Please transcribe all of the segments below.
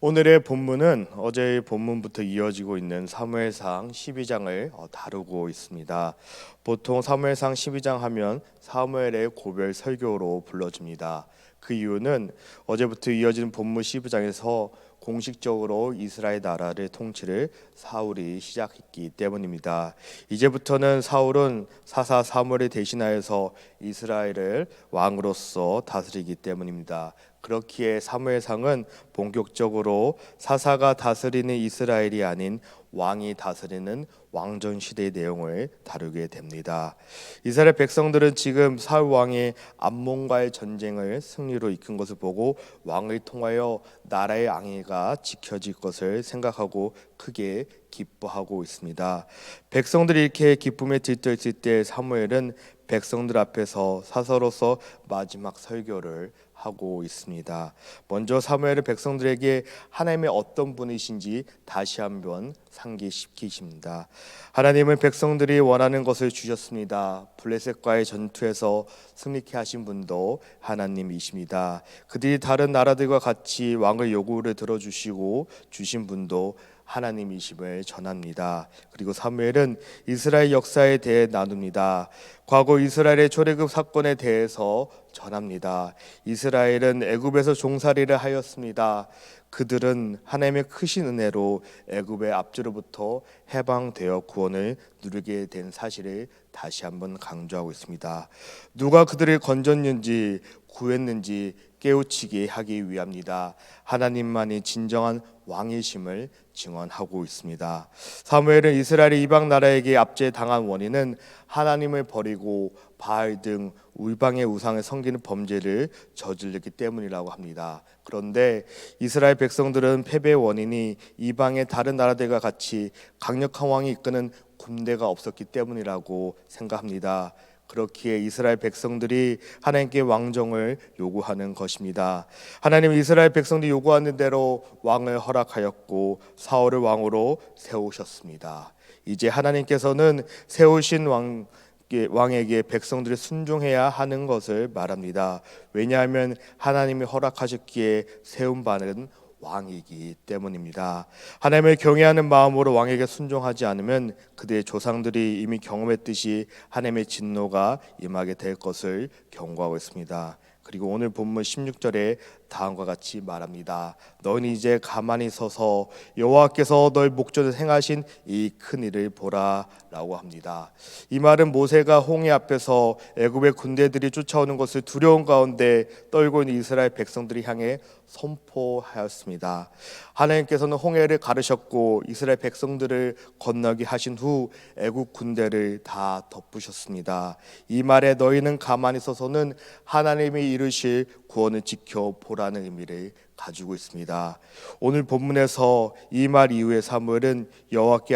오늘의 본문은 어제의 본문부터 이어지고 있는 사무엘상 12장을 다루고 있습니다. 보통 사무엘상 12장 하면 사무엘의 고별 설교로 불러집니다. 그 이유는 어제부터 이어지는 본문 12장에서 공식적으로 이스라엘 나라를 통치를 사울이 시작했기 때문입니다. 이제부터는 사울은 사사 사무엘을 대신하여서 이스라엘을 왕으로서 다스리기 때문입니다. 그렇기에 사무엘상은 본격적으로 사사가 다스리는 이스라엘이 아닌 왕이 다스리는 왕정 시대의 내용을 다루게 됩니다. 이스라엘 백성들은 지금 사울 왕이 암몬과의 전쟁을 승리로 이끈 것을 보고 왕을 통하여 나라의 안위가 지켜질 것을 생각하고 크게 기뻐하고 있습니다. 백성들이 이렇게 기쁨에 들떠있을 때 사무엘은 백성들 앞에서 사서로서 마지막 설교를 하고 있습니다. 먼저 사무엘은 백성들에게 하나님의 어떤 분이신지 다시 한번 상기시키십니다. 하나님은 백성들이 원하는 것을 주셨습니다. 블레셋과의 전투에서 승리케 하신 분도 하나님이십니다. 그들이 다른 나라들과 같이 왕을 요구를 들어주시고 주신 분도 하나님이심을 전합니다. 그리고 사무엘은 이스라엘 역사에 대해 나눕니다. 과거 이스라엘의 초대급 사건에 대해서 전합니다. 이스라엘은 애굽에서 종살이를 하였습니다. 그들은 하나님의 크신 은혜로 애굽의 압제로부터 해방되어 구원을 누리게 된 사실을 다시 한번 강조하고 있습니다. 누가 그들을 건졌는지 구했는지 깨우치게 하기 위함이다. 하나님만이 진정한 왕이심을 증언하고 있습니다. 사무엘은 이스라엘이 이방 나라에게 압제당한 원인은 하나님을 버리고 바알 등 울방의 우상을 섬기는 범죄를 저질렀기 때문이라고 합니다. 그런데 이스라엘 백성들은 패배의 원인이 이방의 다른 나라들과 같이 강력한 왕이 이끄는 군대가 없었기 때문이라고 생각합니다. 그렇기에 이스라엘 백성들이 하나님께 왕정을 요구하는 것입니다. 하나님은 이스라엘 백성들이 요구하는 대로 왕을 허락하였고 사울을 왕으로 세우셨습니다. 이제 하나님께서는 세우신 왕에게 백성들이 순종해야 하는 것을 말합니다. 왜냐하면 하나님이 허락하셨기에 세운 바는 왕이기 때문입니다. 하나님을 경외하는 마음으로 왕에게 순종하지 않으면 그들의 조상들이 이미 경험했듯이 하나님의 진노가 임하게 될 것을 경고하고 있습니다. 그리고 오늘 본문 16절에 다음과 같이 말합니다. 너는 이제 가만히 서서 여호와께서 너의 목전에 행하신 이 큰 일을 보라 라고 합니다. 이 말은 모세가 홍해 앞에서 애굽의 군대들이 쫓아오는 것을 두려운 가운데 떨고 있는 이스라엘 백성들이 향해 선포하였습니다. 하나님께서는 홍해를 가르셨고 이스라엘 백성들을 건너게 하신 후 애굽 군대를 다 덮으셨습니다. 이 말에 너희는 가만히 서서는 하나님이 이루실 구원을 지켜보라는 의미를 가지고 있습니다. 오늘 본문에서 이 말 이후에 사무엘은 여호와께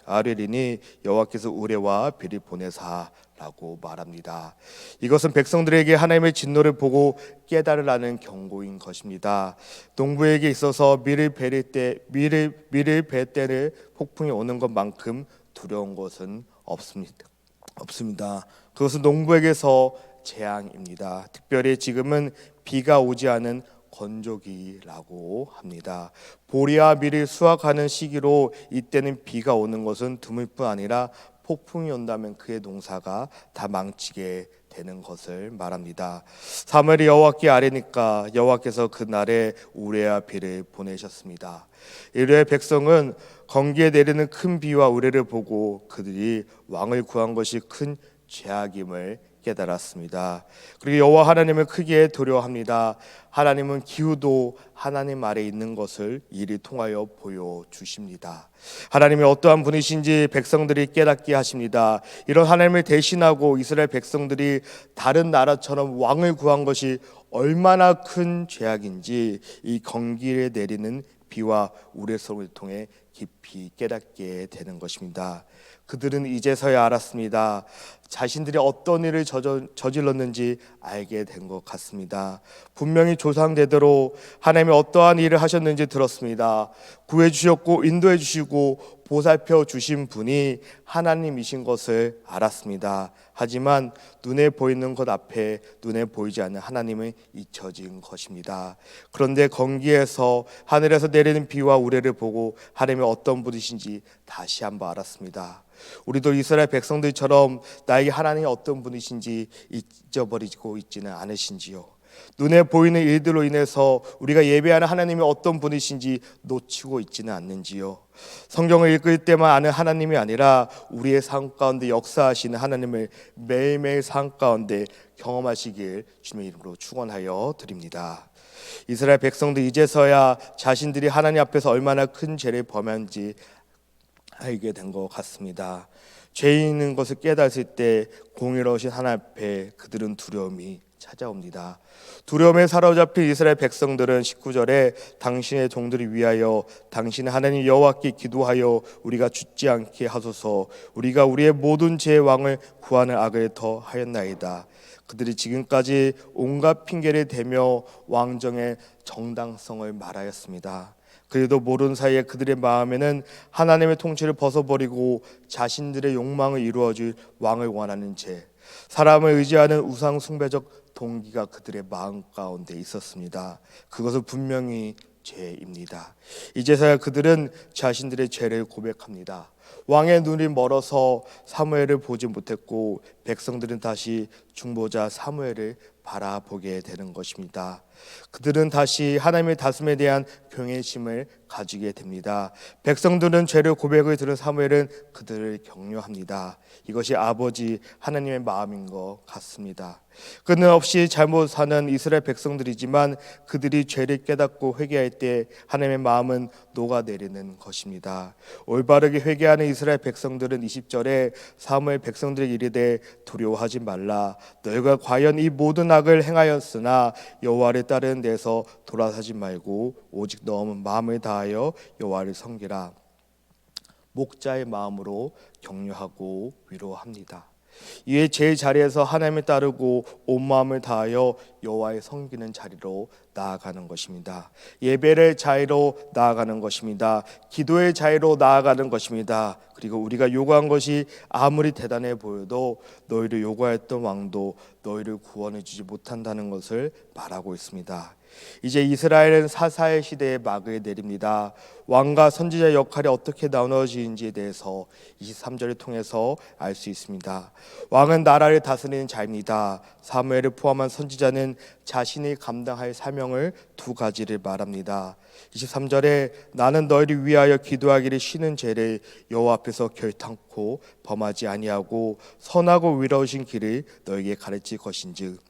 아뢰리니 여호와께서 우레와 비를 보내사라고 말합니다. 이것은 백성들에게 하나님의 진노를 보고 깨달으라는 경고인 것입니다. 농부에게 있어서 밀을 벨 때는 폭풍이 오는 것만큼 두려운 것은 없습니다. 그것은 농부에게서 재앙입니다. 특별히 지금은 비가 오지 않은 건조기라고 합니다. 보리와 밀을 수확하는 시기로 이때는 비가 오는 것은 드물 뿐 아니라 폭풍이 온다면 그의 농사가 다 망치게 되는 것을 말합니다. 사무엘이 여호와께 아뢰니까 여호와께서 그날에 우레와 비를 보내셨습니다. 이르의 백성은 건기에 내리는 큰 비와 우레를 보고 그들이 왕을 구한 것이 큰 죄악임을 깨달았습니다. 그리고 여호와 하나님을 크게 두려워합니다. 하나님은 기후도 하나님 아래 있는 것을 이를 통하여 보여주십니다. 하나님이 어떠한 분이신지 백성들이 깨닫게 하십니다. 이런 하나님을 대신하고 이스라엘 백성들이 다른 나라처럼 왕을 구한 것이 얼마나 큰 죄악인지 이 건기에 내리는 비와 우레성을 통해 깊이 깨닫게 되는 것입니다. 그들은 이제서야 알았습니다. 자신들이 어떤 일을 저질렀는지 알게 된 것 같습니다. 분명히 조상대대로 하나님이 어떠한 일을 하셨는지 들었습니다. 구해주셨고 인도해주시고 보살펴 주신 분이 하나님이신 것을 알았습니다. 하지만 눈에 보이는 것 앞에 눈에 보이지 않는 하나님은 잊혀진 것입니다. 그런데 건기에서 하늘에서 내리는 비와 우레를 보고 하나님이 어떤 분이신지 다시 한번 알았습니다. 우리도 이스라엘 백성들처럼 나에게 하나님이 어떤 분이신지 잊어버리고 있지는 않으신지요? 눈에 보이는 일들로 인해서 우리가 예배하는 하나님이 어떤 분이신지 놓치고 있지는 않는지요? 성경을 읽을 때만 아는 하나님이 아니라 우리의 삶 가운데 역사하시는 하나님을 매일매일 삶 가운데 경험하시길 주님의 이름으로 축원하여 드립니다. 이스라엘 백성들 이제서야 자신들이 하나님 앞에서 얼마나 큰 죄를 범한지 알게 된 것 같습니다. 죄 있는 것을 깨달을 때 공의로우신 하나님 앞에 그들은 두려움이 찾아옵니다. 두려움에 사로잡힌 이스라엘 백성들은 19절에 당신의 종들을 위하여 당신의 하나님 여호와께 기도하여 우리가 죽지 않게 하소서, 우리가 우리의 모든 죄의 왕을 구하는 악을 더 하였나이다. 그들이 지금까지 온갖 핑계를 대며 왕정의 정당성을 말하였습니다. 그래도 모르는 사이에 그들의 마음에는 하나님의 통치를 벗어버리고 자신들의 욕망을 이루어줄 왕을 원하는 죄, 사람을 의지하는 우상 숭배적 동기가 그들의 마음 가운데 있었습니다. 그것은 분명히 죄입니다. 이제서야 그들은 자신들의 죄를 고백합니다. 왕의 눈이 멀어서 사무엘을 보지 못했고 백성들은 다시 중보자 사무엘을 바라보게 되는 것입니다. 그들은 다시 하나님의 다스림에 대한 경외심을 가지게 됩니다. 백성들은 죄를 고백을 들은 사무엘은 그들을 격려합니다. 이것이 아버지 하나님의 마음인 것 같습니다. 끊임없이 잘못 사는 이스라엘 백성들이지만 그들이 죄를 깨닫고 회개할 때 하나님의 마음은 녹아내리는 것입니다. 올바르게 회개하는 이스라엘 백성들은 20절에 사무엘 백성들에게 이르되 두려워하지 말라. 너희가 과연 이 모든 악을 행하였으나 여호와를 따르는 데서 돌아서지 말고 오직 너 마음을 다하여 여호와를 섬기라. 목자의 마음으로 격려하고 위로합니다. 이에 제 자리에서 하나님을 따르고 온 마음을 다하여 여호와의 섬기는 자리로 나아가는 것입니다. 예배의 자리로 나아가는 것입니다. 기도의 자리로 나아가는 것입니다. 그리고 우리가 요구한 것이 아무리 대단해 보여도 너희를 요구하였던 왕도 너희를 구원해 주지 못한다는 것을 말하고 있습니다. 이제 이스라엘은 사사의 시대에 막을 내립니다. 왕과 선지자의 역할이 어떻게 나누어지는지에 대해서 23절을 통해서 알 수 있습니다. 왕은 나라를 다스리는 자입니다. 사무엘을 포함한 선지자는 자신이 감당할 사명을 두 가지를 말합니다. 23절에 나는 너희를 위하여 기도하기를 쉬는 죄를 여호와 앞에서 결탄코 범하지 아니하고 선하고 위로우신 길을 너에게 가르칠 것인즉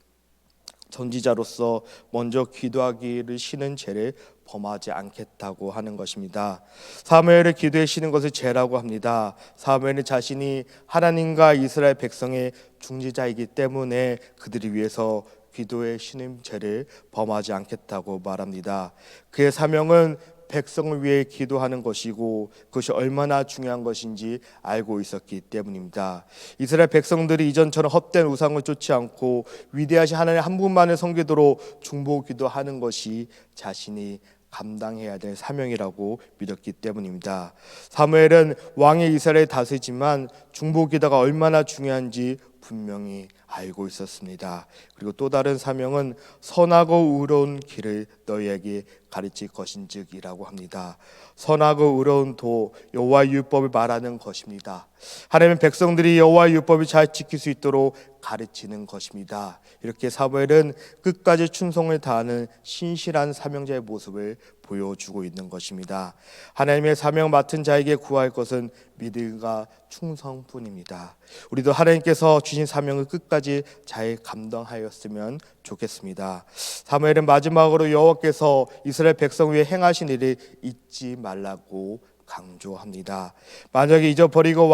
선지자로서 먼저 기도하기를 쉬는 죄를 범하지 않겠다고 하는 것입니다. 사무엘의 기도에 쉬는 것을 죄라고 합니다. 사무엘은 자신이 하나님과 이스라엘 백성의 중지자이기 때문에 그들을 위해서 기도에 쉬는 죄를 범하지 않겠다고 말합니다. 그의 사명은 백성을 위해 기도하는 것이고 그것이 얼마나 중요한 것인지 알고 있었기 때문입니다. 이스라엘 백성들이 이전처럼 헛된 우상을 쫓지 않고 위대하신 하나님 한 분만을 섬기도록 중보 기도하는 것이 자신이 감당해야 될 사명이라고 믿었기 때문입니다. 사무엘은 왕의 이스라엘을 다스리지만 중보 기도가 얼마나 중요한지 분명히 알고 있었습니다. 그리고 또 다른 사명은 선하고 의로운 길을 너희에게 가르칠 것인즉이라고 합니다. 선하고 의로운 도 여호와의 율법을 말하는 것입니다. 하나님의 백성들이 여호와의 율법을 잘 지킬 수 있도록 가르치는 것입니다. 이렇게 사무엘은 끝까지 충성을 다하는 신실한 사명자의 모습을 보여주고 있는 것입니다. 하나님의 사명 맡은 자에게 구할 것은 믿음과 충성뿐입니다. 우리도 하나님께서 주신 사명을 끝까지 잘 감당하였으면 좋겠습니다. 사무엘은 마지막으로 여호와께서 이스라엘 백성 위에 행하신 일을 잊지 말라고 강조합니다. 만약에 잊어버리고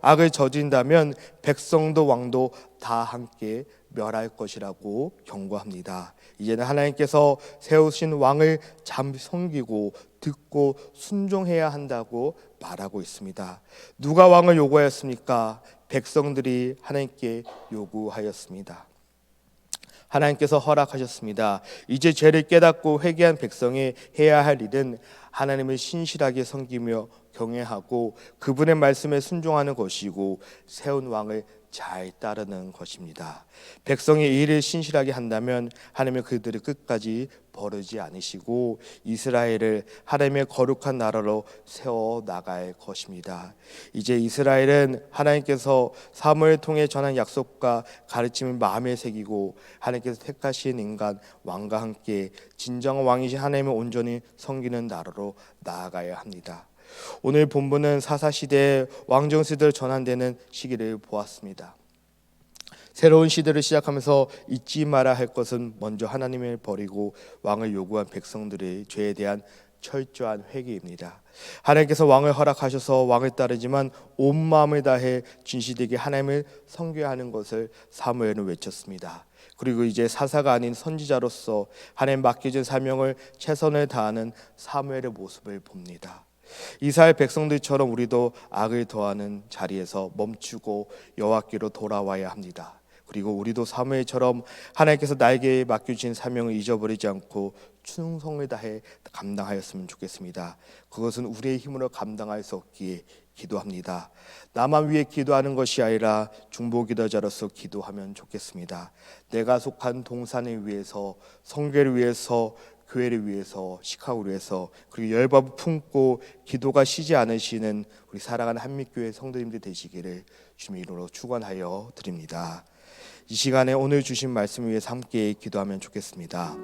악을 저진다면 백성도 왕도 다 함께 멸할 것이라고 경고합니다. 이제는 하나님께서 세우신 왕을 잘 섬기고 듣고 순종해야 한다고 말하고 있습니다. 누가 왕을 요구하였습니까? 백성들이 하나님께 요구하였습니다. 하나님께서 허락하셨습니다. 이제 죄를 깨닫고 회개한 백성이 해야 할 일은 하나님을 신실하게 섬기며 경외하고 그분의 말씀에 순종하는 것이고 세운 왕을 잘 따르는 것입니다. 백성이 이 일을 신실하게 한다면 하나님은 그들을 끝까지 버리지 않으시고 이스라엘을 하나님의 거룩한 나라로 세워 나갈 것입니다. 이제 이스라엘은 하나님께서 사무엘을 통해 전한 약속과 가르침을 마음에 새기고 하나님께서 택하신 인간 왕과 함께 진정한 왕이신 하나님을 온전히 섬기는 나라로 나아가야 합니다. 오늘 본문은 사사시대의 왕정시대로 전환되는 시기를 보았습니다. 새로운 시대를 시작하면서 잊지 말아야 할 것은 먼저 하나님을 버리고 왕을 요구한 백성들의 죄에 대한 철저한 회개입니다. 하나님께서 왕을 허락하셔서 왕을 따르지만 온 마음을 다해 진실되게 하나님을 섬겨야 하는 것을 사무엘은 외쳤습니다. 그리고 이제 사사가 아닌 선지자로서 하나님 맡겨진 사명을 최선을 다하는 사무엘의 모습을 봅니다. 이스라엘 백성들처럼 우리도 악을 더하는 자리에서 멈추고 여호와께로 돌아와야 합니다. 그리고 우리도 사무엘처럼 하나님께서 나에게 맡겨주신 사명을 잊어버리지 않고 충성을 다해 감당하였으면 좋겠습니다. 그것은 우리의 힘으로 감당할 수 없기에 기도합니다. 나만 위해 기도하는 것이 아니라 중보기도자로서 기도하면 좋겠습니다. 내가 속한 동산을 위해서, 성교를 위해서, 교회를 위해서, 시카고를 위해서, 그리고 열법을 품고 기도가 쉬지 않으시는 우리 사랑하는 한빛교회 성도님들 되시기를 주님의 이름으로 축원하여 드립니다. 이 시간에 오늘 주신 말씀을 위해서 함께 기도하면 좋겠습니다.